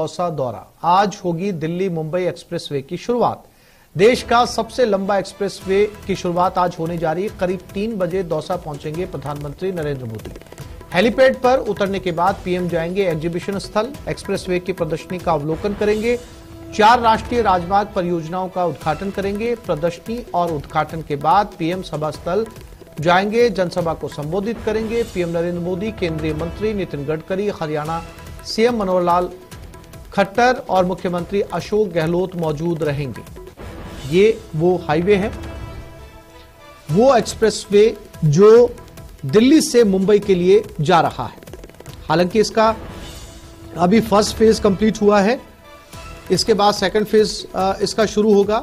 दौसा दौरा। आज होगी दिल्ली मुंबई एक्सप्रेसवे की शुरुआत। देश का सबसे लंबा एक्सप्रेसवे की शुरुआत आज होने जा रही है। करीब 3 बजे दौसा पहुंचेंगे प्रधानमंत्री नरेंद्र मोदी। हेलीपैड पर उतरने के बाद पीएम जाएंगे एग्जीबिशन स्थल, एक्सप्रेसवे की प्रदर्शनी का अवलोकन करेंगे। 4 राष्ट्रीय राजमार्ग परियोजनाओं का उद्घाटन करेंगे। प्रदर्शनी और उद्घाटन के बाद पीएम सभा स्थल जाएंगे, जनसभा को संबोधित करेंगे। पीएम नरेंद्र मोदी, केंद्रीय मंत्री नितिन गडकरी, हरियाणा सीएम मनोहर लाल खट्टर और मुख्यमंत्री अशोक गहलोत मौजूद रहेंगे। ये वो हाईवे है, वो एक्सप्रेसवे जो दिल्ली से मुंबई के लिए जा रहा है। हालांकि इसका अभी फर्स्ट फेज कंप्लीट हुआ है, इसके बाद सेकंड फेज इसका शुरू होगा।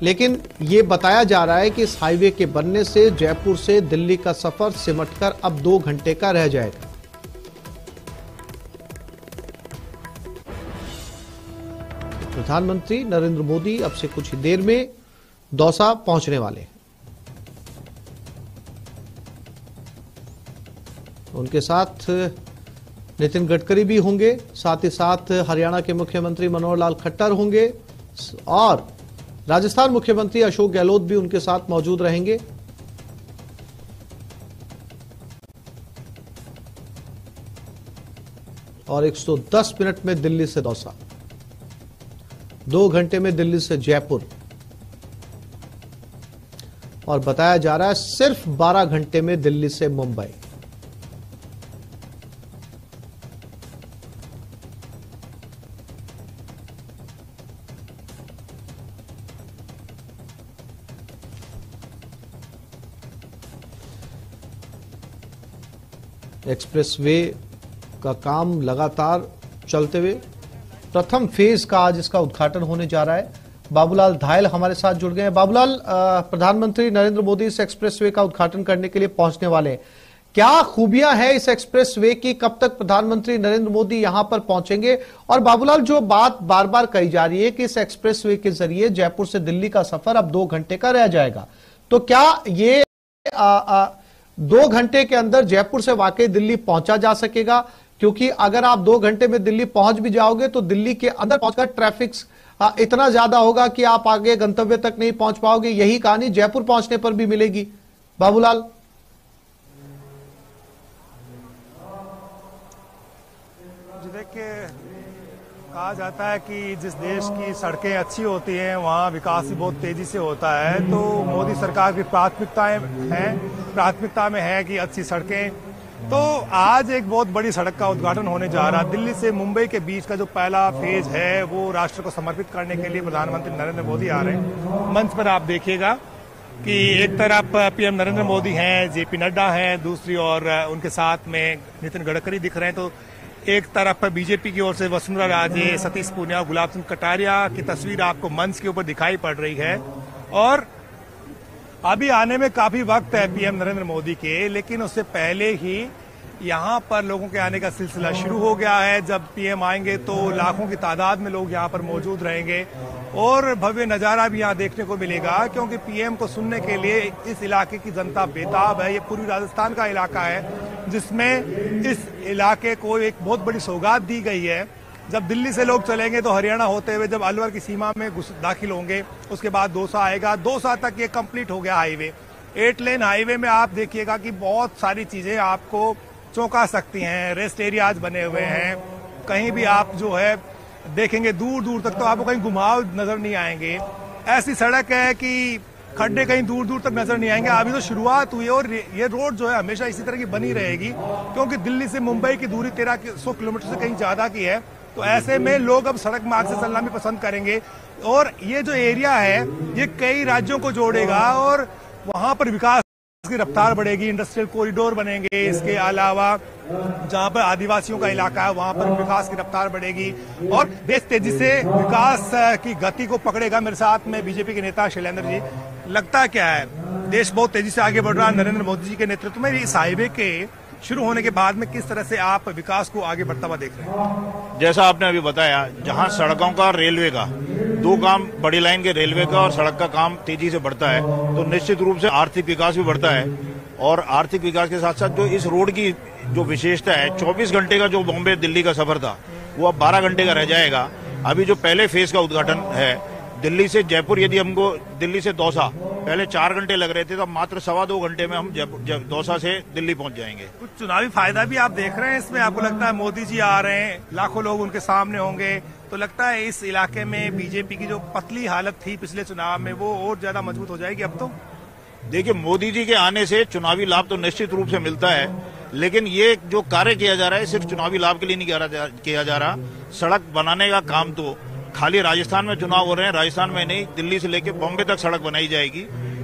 लेकिन यह बताया जा रहा है कि इस हाईवे के बनने से जयपुर से दिल्ली का सफर सिमटकर अब 2 घंटे का रह जाएगा। प्रधानमंत्री नरेंद्र मोदी अब से कुछ ही देर में दौसा पहुंचने वाले हैं। उनके साथ नितिन गडकरी भी होंगे, साथ ही साथ हरियाणा के मुख्यमंत्री मनोहर लाल खट्टर होंगे और राजस्थान मुख्यमंत्री अशोक गहलोत भी उनके साथ मौजूद रहेंगे। और 110 मिनट में दिल्ली से दौसा, 2 घंटे में दिल्ली से जयपुर, और बताया जा रहा है सिर्फ 12 घंटे में दिल्ली से मुंबई। एक्सप्रेसवे का काम लगातार चलते हुए प्रथम फेज का आज इसका उद्घाटन होने जा रहा है। बाबूलाल धायल हमारे साथ जुड़ गए हैं। बाबूलाल, प्रधानमंत्री नरेंद्र मोदी इस एक्सप्रेसवे का उद्घाटन करने के लिए पहुंचने वाले हैं। क्या खूबियां हैं इस एक्सप्रेसवे की? कब तक प्रधानमंत्री नरेंद्र मोदी यहां पर पहुंचेंगे? और बाबूलाल, जो बात बार बार कही जा रही है कि इस एक्सप्रेसवे के जरिए जयपुर से दिल्ली का सफर अब 2 घंटे का रह जाएगा, तो क्या ये 2 घंटे के अंदर जयपुर से वाकई दिल्ली पहुंचा जा सकेगा? क्योंकि अगर आप 2 घंटे में दिल्ली पहुंच भी जाओगे तो दिल्ली के अंदर पहुंचकर ट्रैफिक इतना ज्यादा होगा कि आप आगे गंतव्य तक नहीं पहुंच पाओगे। यही कहानी जयपुर पहुंचने पर भी मिलेगी। बाबूलाल, देखिए, कहा जाता है कि जिस देश की सड़कें अच्छी होती हैं वहाँ विकास भी बहुत तेजी से होता है। तो मोदी सरकार की प्राथमिकता में है कि अच्छी सड़कें। तो आज एक बहुत बड़ी सड़क का उद्घाटन होने जा रहा है। दिल्ली से मुंबई के बीच का जो पहला फेज है वो राष्ट्र को समर्पित करने के लिए प्रधानमंत्री नरेंद्र मोदी आ रहे हैं। मंच पर आप देखिएगा कि एक तरफ पीएम नरेंद्र मोदी हैं, जेपी नड्डा हैं, दूसरी ओर उनके साथ में नितिन गडकरी दिख रहे हैं। तो एक तरफ बीजेपी की ओर से वसुंधरा राजे, सतीश पूनिया, गुलाब चंद कटारिया की तस्वीर आपको मंच के ऊपर दिखाई पड़ रही है। और अभी आने में काफी वक्त है पीएम नरेंद्र मोदी के, लेकिन उससे पहले ही यहाँ पर लोगों के आने का सिलसिला शुरू हो गया है। जब पीएम आएंगे तो लाखों की तादाद में लोग यहाँ पर मौजूद रहेंगे और भव्य नजारा भी यहाँ देखने को मिलेगा, क्योंकि पीएम को सुनने के लिए इस इलाके की जनता बेताब है। ये पूर्वी राजस्थान का इलाका है जिसमें इस इलाके को एक बहुत बड़ी सौगात दी गई है। जब दिल्ली से लोग चलेंगे तो हरियाणा होते हुए जब अलवर की सीमा में दाखिल होंगे, उसके बाद दौसा आएगा। दौसा तक ये कंप्लीट हो गया हाईवे। 8 लेन हाईवे में आप देखिएगा कि बहुत सारी चीजें आपको चौंका सकती हैं। रेस्ट एरियाज बने हुए हैं, कहीं भी आप जो है देखेंगे दूर दूर तक तो आपको कहीं घुमाव नजर नहीं आएंगे। ऐसी सड़क है कि खड्डे कहीं दूर दूर तक नजर नहीं आएंगे। अभी तो शुरुआत हुई है और ये रोड जो है हमेशा इसी तरह की बनी रहेगी, क्योंकि दिल्ली से मुंबई की दूरी 1300 किलोमीटर से कहीं ज्यादा की है। तो ऐसे में लोग अब सड़क मार्ग से चलना भी पसंद करेंगे। और ये जो एरिया है ये कई राज्यों को जोड़ेगा और वहां पर विकास की रफ्तार बढ़ेगी। इंडस्ट्रियल कॉरिडोर बनेंगे। इसके अलावा जहां पर आदिवासियों का इलाका है वहां पर विकास की रफ्तार बढ़ेगी और देश तेजी से विकास की गति को पकड़ेगा। मेरे साथ में बीजेपी के नेता शैलेंद्र जी, लगता क्या है, देश बहुत तेजी से आगे बढ़ रहा है नरेंद्र मोदी जी के नेतृत्व में। इस हाईवे के शुरू होने के बाद में किस तरह से आप विकास को आगे बढ़ता हुआ देख रहे हैं? जैसा आपने अभी बताया, जहां सड़कों का, रेलवे का, 2 काम, बड़ी लाइन के रेलवे का और सड़क का काम तेजी से बढ़ता है तो निश्चित रूप से आर्थिक विकास भी बढ़ता है। और आर्थिक विकास के साथ साथ जो इस रोड की जो विशेषता है, 24 घंटे का जो बॉम्बे दिल्ली का सफर था वो अब 12 घंटे का रह जाएगा। अभी जो पहले फेज का उद्घाटन है, दिल्ली से जयपुर, यदि हमको दिल्ली से दौसा पहले 4 घंटे लग रहे थे, तो मात्र 2.25 घंटे में हम दौसा से दिल्ली पहुंच जाएंगे। कुछ चुनावी फायदा भी आप देख रहे हैं इसमें? आपको लगता है मोदी जी आ रहे हैं, लाखों लोग उनके सामने होंगे, तो लगता है इस इलाके में बीजेपी की जो पतली हालत थी पिछले चुनाव में वो और ज्यादा मजबूत हो जाएगी अब तो? देखिए, मोदी जी के आने से चुनावी लाभ तो निश्चित रूप से मिलता है, लेकिन ये जो कार्य किया जा रहा है सिर्फ चुनावी लाभ के लिए नहीं किया जा रहा। सड़क बनाने का काम तो खाली राजस्थान में चुनाव हो रहे हैं, राजस्थान में नहीं, दिल्ली से लेकर बॉम्बे तक सड़क बनाई जाएगी।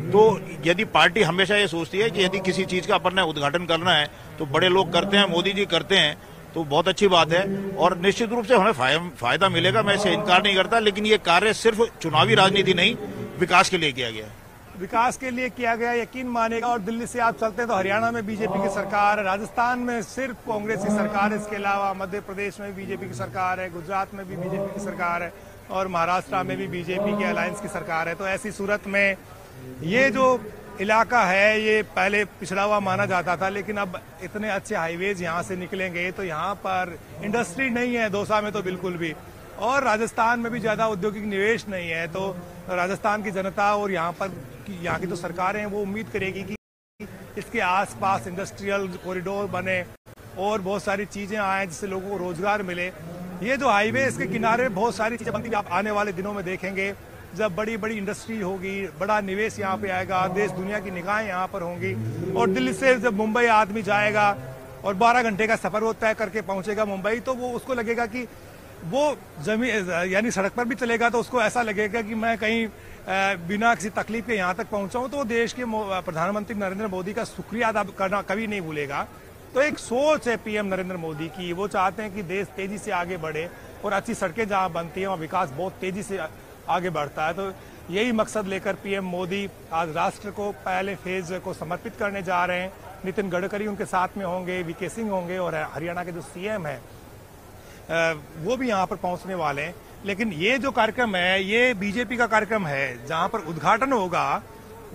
तो यदि पार्टी हमेशा ये सोचती है कि यदि किसी चीज का अपन ने उद्घाटन करना है तो बड़े लोग करते हैं, मोदी जी करते हैं, तो बहुत अच्छी बात है और निश्चित रूप से हमें फायदा मिलेगा, मैं इसे इनकार नहीं करता। लेकिन ये कार्य सिर्फ चुनावी राजनीति नहीं, विकास के लिए किया गया है। विकास के लिए किया गया, यकीन मानेगा। और दिल्ली से आप चलते हैं तो हरियाणा में बीजेपी की सरकार है, राजस्थान में सिर्फ कांग्रेस की सरकार है, इसके अलावा मध्य प्रदेश में बीजेपी की सरकार है, गुजरात में भी बीजेपी की सरकार है और महाराष्ट्र में भी बीजेपी की अलायंस की सरकार है। तो ऐसी सूरत में ये जो इलाका है ये पहले पिछड़ा हुआ माना जाता था, लेकिन अब इतने अच्छे हाईवेज यहाँ से निकलेंगे तो यहाँ पर इंडस्ट्री नहीं है दौसा में तो बिल्कुल भी, और राजस्थान में भी ज्यादा औद्योगिक निवेश नहीं है। तो राजस्थान की जनता और यहाँ की जो सरकारें हैं वो उम्मीद करेगी कि इसके आसपास इंडस्ट्रियल कॉरिडोर बने और बहुत सारी चीजें आए जिससे लोगों को रोजगार मिले। ये जो हाईवे इसके किनारे बहुत सारी चीजें बनती, आप आने वाले दिनों में देखेंगे जब बड़ी बड़ी इंडस्ट्री होगी, बड़ा निवेश यहाँ पे आएगा, देश दुनिया की निगाहें यहाँ पर होंगी। और दिल्ली से जब मुंबई आदमी जाएगा और 12 घंटे का सफर वो तय करके पहुंचेगा मुंबई, तो वो उसको लगेगा कि वो जमीन यानी सड़क पर भी चलेगा तो उसको ऐसा लगेगा कि मैं कहीं बिना किसी तकलीफ के यहाँ तक पहुंचा हूं। तो देश के प्रधानमंत्री नरेंद्र मोदी का शुक्रिया अदा करना कभी नहीं भूलेगा। तो एक सोच है पीएम नरेंद्र मोदी की, वो चाहते हैं कि देश तेजी से आगे बढ़े और अच्छी सड़कें जहां बनती हैं वहां विकास बहुत तेजी से आगे बढ़ता है। तो यही मकसद लेकर पीएम मोदी आज राष्ट्र को पहले फेज को समर्पित करने जा रहे हैं। नितिन गडकरी उनके साथ में होंगे, वीके सिंह होंगे और हरियाणा के जो सीएम है वो भी यहाँ पर पहुंचने वाले हैं। लेकिन ये जो कार्यक्रम है ये बीजेपी का कार्यक्रम है, जहां पर उद्घाटन होगा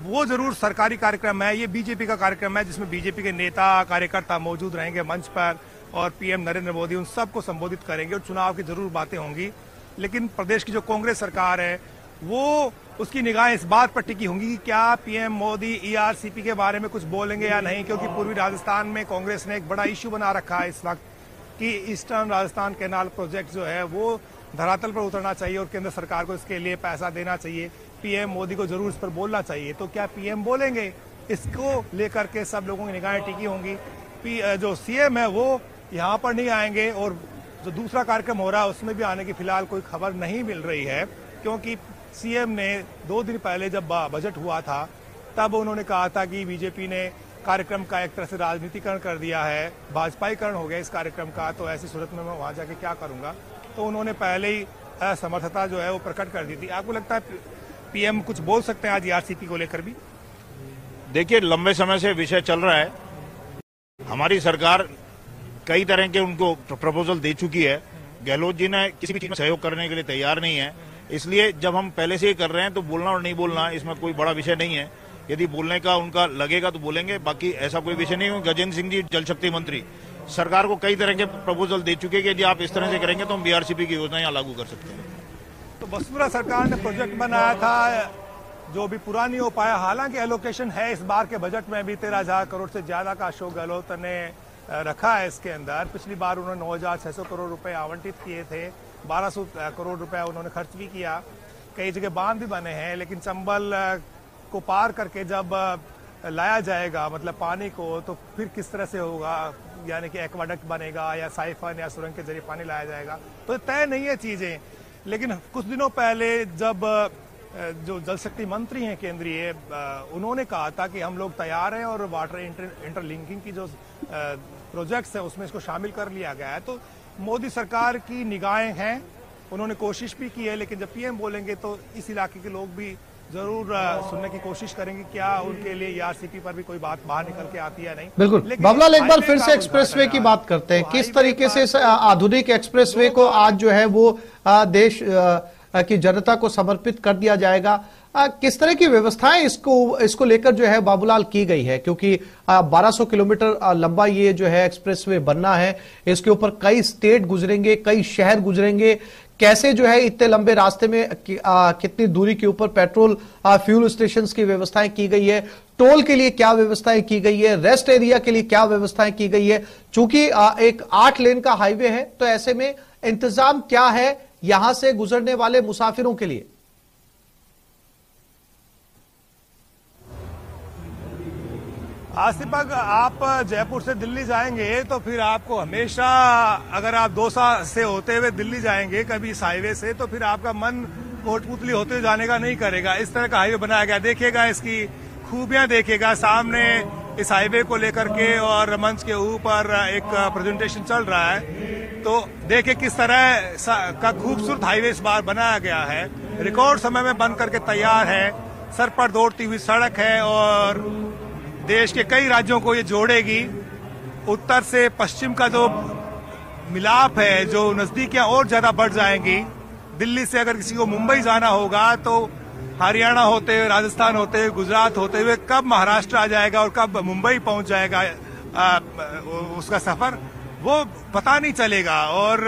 वो जरूर सरकारी कार्यक्रम है, ये बीजेपी का कार्यक्रम है जिसमें बीजेपी के नेता कार्यकर्ता मौजूद रहेंगे मंच पर और पीएम नरेंद्र मोदी उन सबको संबोधित करेंगे और चुनाव की जरूर बातें होंगी। लेकिन प्रदेश की जो कांग्रेस सरकार है वो उसकी निगाहें इस बात पर टिकी होंगी कि क्या पीएम मोदी ईआरसीपी के बारे में कुछ बोलेंगे या नहीं, क्योंकि पूर्वी राजस्थान में कांग्रेस ने एक बड़ा इश्यू बना रखा है इस वक्त कि ईस्टर्न राजस्थान कैनाल प्रोजेक्ट जो है वो धरातल पर उतरना चाहिए और केंद्र सरकार को इसके लिए पैसा देना चाहिए। पीएम मोदी को जरूर इस पर बोलना चाहिए। तो क्या पीएम बोलेंगे, इसको लेकर के सब लोगों की निगाहें टिकी होंगी। जो सीएम है वो यहाँ पर नहीं आएंगे और जो दूसरा कार्यक्रम हो रहा है उसमें भी आने की फिलहाल कोई खबर नहीं मिल रही है, क्योंकि सीएम ने 2 दिन पहले जब बजट हुआ था तब उन्होंने कहा था कि बीजेपी ने कार्यक्रम का एक तरह से राजनीतिकरण कर दिया है, भाजपाईकरण हो गया इस कार्यक्रम का, तो ऐसी सूरत में मैं वहां जाके क्या करूंगा। तो उन्होंने पहले ही असमर्थता जो है वो प्रकट कर दी थी। आपको लगता है पीएम कुछ बोल सकते हैं आज ईआरसीपी को लेकर भी? देखिए, लंबे समय से विषय चल रहा है, हमारी सरकार कई तरह के उनको प्रपोजल दे चुकी है। गहलोत जी ने किसी भी चीज में सहयोग करने के लिए तैयार नहीं है, इसलिए जब हम पहले से ही कर रहे हैं तो बोलना और नहीं बोलना इसमें कोई बड़ा विषय नहीं है। यदि बोलने का उनका लगेगा तो बोलेंगे, बाकी ऐसा कोई विषय नहीं है। गजेंद्र सिंह जी जल शक्ति मंत्री सरकार को कई तरह के प्रपोजल दे चुके हैं कि यदि आप इस तरह से करेंगे तो हम बीआरसीपी की योजना यहाँ लागू कर सकते हैं। तो वसुंधरा सरकार ने प्रोजेक्ट बनाया था जो भी पूरा नहीं हो पाया। हालांकि एलोकेशन है इस बार के बजट में भी 13,000 करोड़ से ज्यादा का अशोक गहलोत ने रखा है इसके अंदर। पिछली बार उन्होंने 9,600 करोड़ रुपए आवंटित किए थे, 1,200 करोड़ रुपए उन्होंने खर्च भी किया। कई जगह बांध भी बने हैं, लेकिन चंबल को पार करके जब लाया जाएगा मतलब पानी को, तो फिर किस तरह से होगा, यानी कि एक्वाडक्ट बनेगा या साइफन या सुरंग के जरिए पानी लाया जाएगा, तो तय नहीं है चीजें। लेकिन कुछ दिनों पहले जब जो जल शक्ति मंत्री हैं केंद्रीय, उन्होंने कहा था कि हम लोग तैयार हैं और वाटर इंटरलिंकिंग की जो प्रोजेक्ट्स है उसमें इसको शामिल कर लिया गया है। तो मोदी सरकार की निगाहें हैं, उन्होंने कोशिश भी की है, लेकिन जब पीएम बोलेंगे तो इस इलाके के लोग भी जरूर सुनने की कोशिश करेंगे क्या उनके लिए ईआरसीपी पर भी कोई बात बाहर निकल के आती है नहीं। बिल्कुल बाबूलाल, एक बार फिर से एक्सप्रेसवे की बात करते हैं। किस तरीके से आधुनिक एक्सप्रेसवे को आज जो है वो देश की जनता को समर्पित कर दिया जाएगा। किस तरह की व्यवस्थाएं इसको लेकर जो है बाबूलाल की गई है, क्योंकि 1200 किलोमीटर लंबा ये जो है एक्सप्रेसवे बनना है, इसके ऊपर कई स्टेट गुजरेंगे, कई शहर गुजरेंगे। कैसे जो है इतने लंबे रास्ते में कितनी दूरी के ऊपर पेट्रोल फ्यूल स्टेशन की व्यवस्थाएं की गई है, टोल के लिए क्या व्यवस्थाएं की गई है, रेस्ट एरिया के लिए क्या व्यवस्थाएं की गई है। चूंकि एक 8 लेन का हाईवे है, तो ऐसे में इंतजाम क्या है यहां से गुजरने वाले मुसाफिरों के लिए? आसिफ, आप जयपुर से दिल्ली जाएंगे तो फिर आपको हमेशा, अगर आप दौसा से होते हुए दिल्ली जाएंगे कभी इस हाईवे से, तो फिर आपका मन कोटपुतली होते हुए जाने का नहीं करेगा। इस तरह का हाईवे बनाया गया, देखिएगा इसकी खूबियां, देखिएगा सामने इस हाईवे को लेकर के और मंच के ऊपर एक प्रेजेंटेशन चल रहा है, तो देखिए किस तरह का खूबसूरत हाईवे इस बार बनाया गया है। रिकॉर्ड समय में बन करके तैयार है, सर पर दौड़ती हुई सड़क है और देश के कई राज्यों को ये जोड़ेगी। उत्तर से पश्चिम का जो मिलाप है, जो नजदीकियां और ज्यादा बढ़ जाएंगी। दिल्ली से अगर किसी को मुंबई जाना होगा तो हरियाणा होते हुए, राजस्थान होते हुए, गुजरात होते हुए कब महाराष्ट्र आ जाएगा और कब मुंबई पहुंच जाएगा उसका सफर, वो पता नहीं चलेगा। और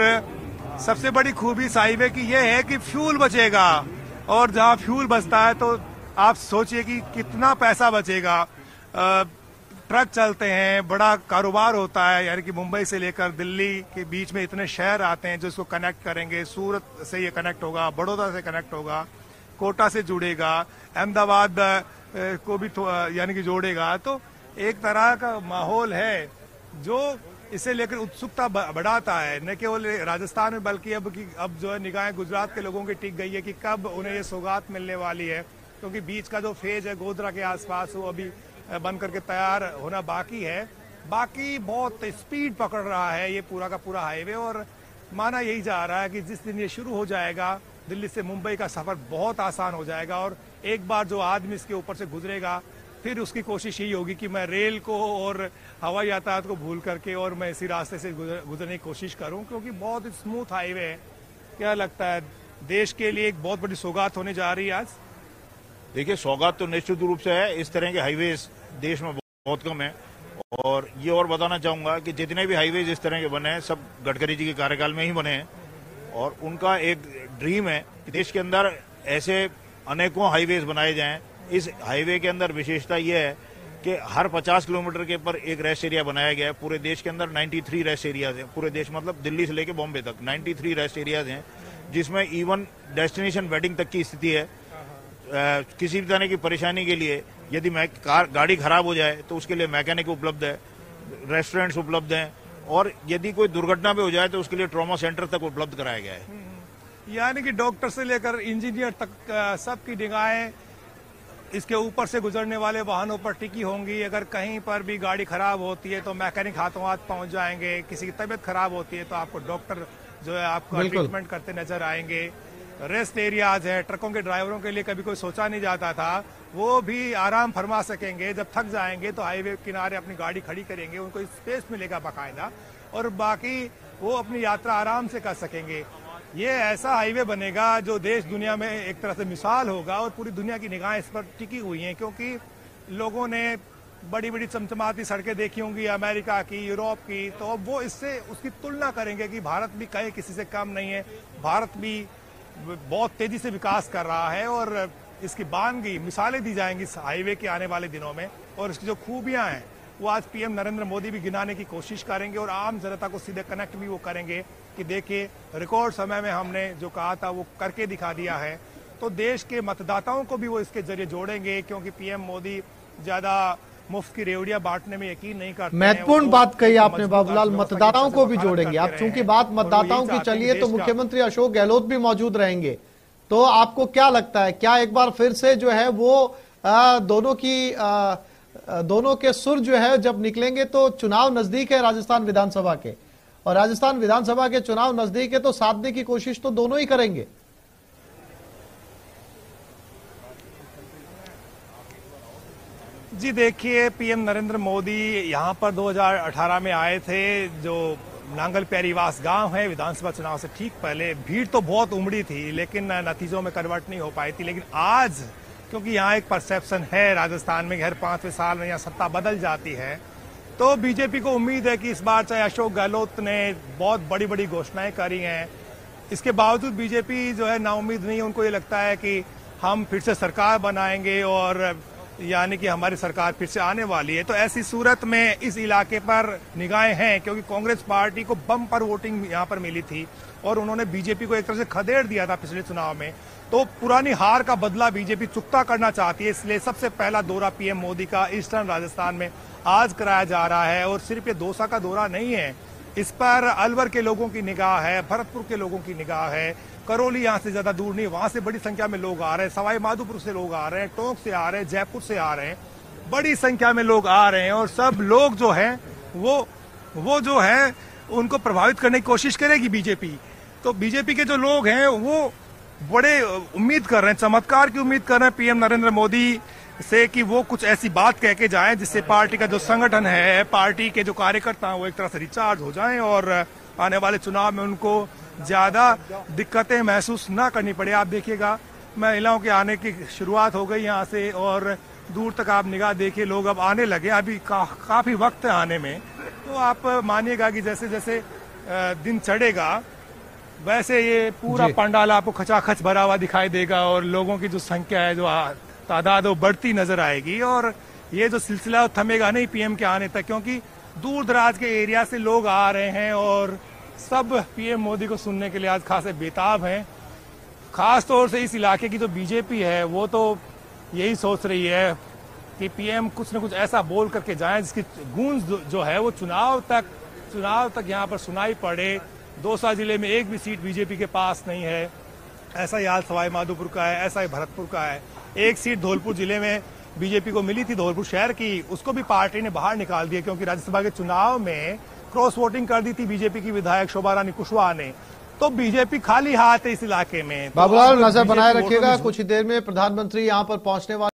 सबसे बड़ी खूबी इस हाईवे की यह है कि फ्यूल बचेगा, और जहां फ्यूल बचता है तो आप सोचिए कि कितना पैसा बचेगा। ट्रक चलते हैं, बड़ा कारोबार होता है, यानी कि मुंबई से लेकर दिल्ली के बीच में इतने शहर आते हैं जो इसको कनेक्ट करेंगे। सूरत से ये कनेक्ट होगा, बड़ौदा से कनेक्ट होगा, कोटा से जुड़ेगा, अहमदाबाद को भी यानी कि जोड़ेगा। तो एक तरह का माहौल है जो इसे लेकर उत्सुकता बढ़ाता है, न केवल राजस्थान में बल्कि अब जो है निगाहें गुजरात के लोगों की टिक गई है कि कब उन्हें ये सौगात मिलने वाली है, क्योंकि बीच का जो फेज है गोधरा के आसपास वो अभी बन करके तैयार होना बाकी है। बाकी बहुत स्पीड पकड़ रहा है ये पूरा का पूरा हाईवे, और माना यही जा रहा है कि जिस दिन ये शुरू हो जाएगा दिल्ली से मुंबई का सफर बहुत आसान हो जाएगा। और एक बार जो आदमी इसके ऊपर से गुजरेगा फिर उसकी कोशिश यही होगी कि मैं रेल को और हवाई यातायात को भूल करके और मैं इसी रास्ते से गुजरने की कोशिश करूं, क्योंकि बहुत स्मूथ हाईवे है। क्या लगता है, देश के लिए एक बहुत बड़ी सौगात होने जा रही है आज? देखिए, सौगात तो निश्चित रूप से है। इस तरह के हाईवेज देश में बहुत कम है। और ये और बताना चाहूंगा कि जितने भी हाईवेज इस तरह के बने हैं सब गडकरी जी के कार्यकाल में ही बने हैं, और उनका एक ड्रीम है कि देश के अंदर ऐसे अनेकों हाईवेज बनाए जाएं। इस हाईवे के अंदर विशेषता यह है कि हर 50 किलोमीटर के पर एक रेस्ट एरिया बनाया गया है। पूरे देश के अंदर 93 रेस्ट एरियाज हैं, पूरे देश मतलब दिल्ली से लेकर बॉम्बे तक 93 रेस्ट एरियाज हैं, जिसमें इवन डेस्टिनेशन वेडिंग तक की स्थिति है। किसी भी तरह की परेशानी के लिए यदि गाड़ी खराब हो जाए तो उसके लिए मैकेनिक उपलब्ध है, रेस्टोरेंट्स उपलब्ध हैं, और यदि कोई दुर्घटना भी हो जाए तो उसके लिए ट्रॉमा सेंटर तक उपलब्ध कराया गया है। यानी कि डॉक्टर से लेकर इंजीनियर तक सबकी निगाहें इसके ऊपर से गुजरने वाले वाहनों पर टिकी होंगी। अगर कहीं पर भी गाड़ी खराब होती है तो मैकेनिक हाथों हाथ पहुंच जाएंगे, किसी की तबीयत खराब होती है तो आपको डॉक्टर जो है आपको ट्रीटमेंट करते नजर आएंगे। रेस्ट एरियाज है, ट्रकों के ड्राइवरों के लिए कभी कोई सोचा नहीं जाता था, वो भी आराम फरमा सकेंगे। जब थक जाएंगे तो हाईवे किनारे अपनी गाड़ी खड़ी करेंगे, उनको स्पेस मिलेगा बाकायदा, और बाकी वो अपनी यात्रा आराम से कर सकेंगे। ये ऐसा हाईवे बनेगा जो देश दुनिया में एक तरह से मिसाल होगा, और पूरी दुनिया की निगाहें इस पर टिकी हुई हैं, क्योंकि लोगों ने बड़ी बड़ी चमचमाती सड़कें देखी होंगी अमेरिका की, यूरोप की, तो अब वो इससे उसकी तुलना करेंगे कि भारत भी कहीं किसी से कम नहीं है। भारत भी बहुत तेजी से विकास कर रहा है, और इसकी बानगी मिसालें दी जाएंगी इस हाईवे के आने वाले दिनों में। और इसकी जो खूबियां हैं वो आज पीएम नरेंद्र मोदी भी गिनाने की कोशिश करेंगे, और आम जनता को सीधे कनेक्ट भी वो करेंगे कि देखिए रिकॉर्ड समय में हमने जो कहा था वो करके दिखा दिया है। तो देश के मतदाताओं को भी वो इसके जरिए जोड़ेंगे, क्योंकि पीएम मोदी ज्यादा मुफ्त की रेवड़ियां बांटने में यकीन नहीं करते। महत्वपूर्ण बात कही आपने बाबूलाल, मतदाताओं को भी जोड़ेंगे। अब चूंकि बात मतदाताओं की चलिए तो मुख्यमंत्री अशोक गहलोत भी मौजूद रहेंगे, तो आपको क्या लगता है, क्या एक बार फिर से जो है वो दोनों के सुर जो है जब निकलेंगे, तो चुनाव नजदीक है राजस्थान विधानसभा के, और राजस्थान विधानसभा के चुनाव नजदीक है तो साधने की कोशिश तो दोनों ही करेंगे। जी देखिए, पीएम नरेंद्र मोदी यहाँ पर 2018 में आए थे, जो नांगल प्यारीवास गांव है। विधानसभा चुनाव से ठीक पहले भीड़ तो बहुत उमड़ी थी, लेकिन नतीजों में कन्वर्ट नहीं हो पाई थी। लेकिन आज क्योंकि यहाँ एक परसेप्शन है राजस्थान में हर 5वें साल में यहाँ सत्ता बदल जाती है, तो बीजेपी को उम्मीद है कि इस बार चाहे अशोक गहलोत ने बहुत बड़ी बड़ी घोषणाएं करी हैं, इसके बावजूद बीजेपी जो है नाउम्मीद नहीं है। उनको ये लगता है कि हम फिर से सरकार बनाएंगे और यानी कि हमारी सरकार फिर से आने वाली है। तो ऐसी सूरत में इस इलाके पर निगाहें हैं, क्योंकि कांग्रेस पार्टी को बम्पर वोटिंग यहाँ पर मिली थी और उन्होंने बीजेपी को एक तरह से खदेड़ दिया था पिछले चुनाव में। तो पुरानी हार का बदला बीजेपी चुकता करना चाहती है, इसलिए सबसे पहला दौरा पीएम मोदी का ईस्टर्न राजस्थान में आज कराया जा रहा है। और सिर्फ ये दौसा का दौरा नहीं है, इस पर अलवर के लोगों की निगाह है, भरतपुर के लोगों की निगाह है, करौली यहाँ से ज्यादा दूर नहीं, वहां से बड़ी संख्या में लोग आ रहे हैं, सवाई माधोपुर से लोग आ रहे हैं, टोंक से आ रहे हैं, जयपुर से आ रहे हैं, बड़ी संख्या में लोग आ रहे हैं। और सब लोग जो हैं वो जो है उनको प्रभावित करने की कोशिश करेगी बीजेपी। तो बीजेपी के जो लोग हैं वो बड़े उम्मीद कर रहे हैं, चमत्कार की उम्मीद कर रहे हैं पीएम नरेंद्र मोदी से कि वो कुछ ऐसी बात कह के जाएं जिससे पार्टी का जो संगठन है, पार्टी के जो कार्यकर्ता हैं वो एक तरह से रिचार्ज हो जाएं और आने वाले चुनाव में उनको ज्यादा दिक्कतें महसूस ना करनी पड़े। आप देखिएगा महिलाओं के आने की शुरुआत हो गई यहाँ से और दूर तक आप निगाह देखिए, लोग अब आने लगे। अभी काफी वक्त है आने में, तो आप मानिएगा कि जैसे जैसे दिन चढ़ेगा वैसे ये पूरा पंडाल आपको खचाखच भरा हुआ दिखाई देगा और लोगों की जो संख्या है, जो तादाद वो बढ़ती नजर आएगी। और ये जो सिलसिला थमेगा नहीं पीएम के आने तक, क्योंकि दूर दराज के एरिया से लोग आ रहे हैं और सब पीएम मोदी को सुनने के लिए आज खासे बेताब हैं। खास तौर से इस इलाके की जो बीजेपी है वो तो यही सोच रही है कि पीएम कुछ न कुछ ऐसा बोल करके जाएं जिसकी गूंज जो है वो चुनाव तक यहाँ पर सुनाई पड़े। दौसा जिले में एक भी सीट बीजेपी के पास नहीं है, ऐसा ही हाल सवाई माधोपुर का है, ऐसा ही भरतपुर का है। एक सीट धौलपुर जिले में बीजेपी को मिली थी, धौलपुर शहर की, उसको भी पार्टी ने बाहर निकाल दिया क्योंकि राज्यसभा के चुनाव में क्रॉस वोटिंग कर दी थी बीजेपी की विधायक शोभा रानी कुशवाहा ने। तो बीजेपी खाली हाथ है इस इलाके में। बाबूलाल, नजर बनाए रखिएगा, कुछ ही देर में प्रधानमंत्री यहाँ पर पहुंचने वाले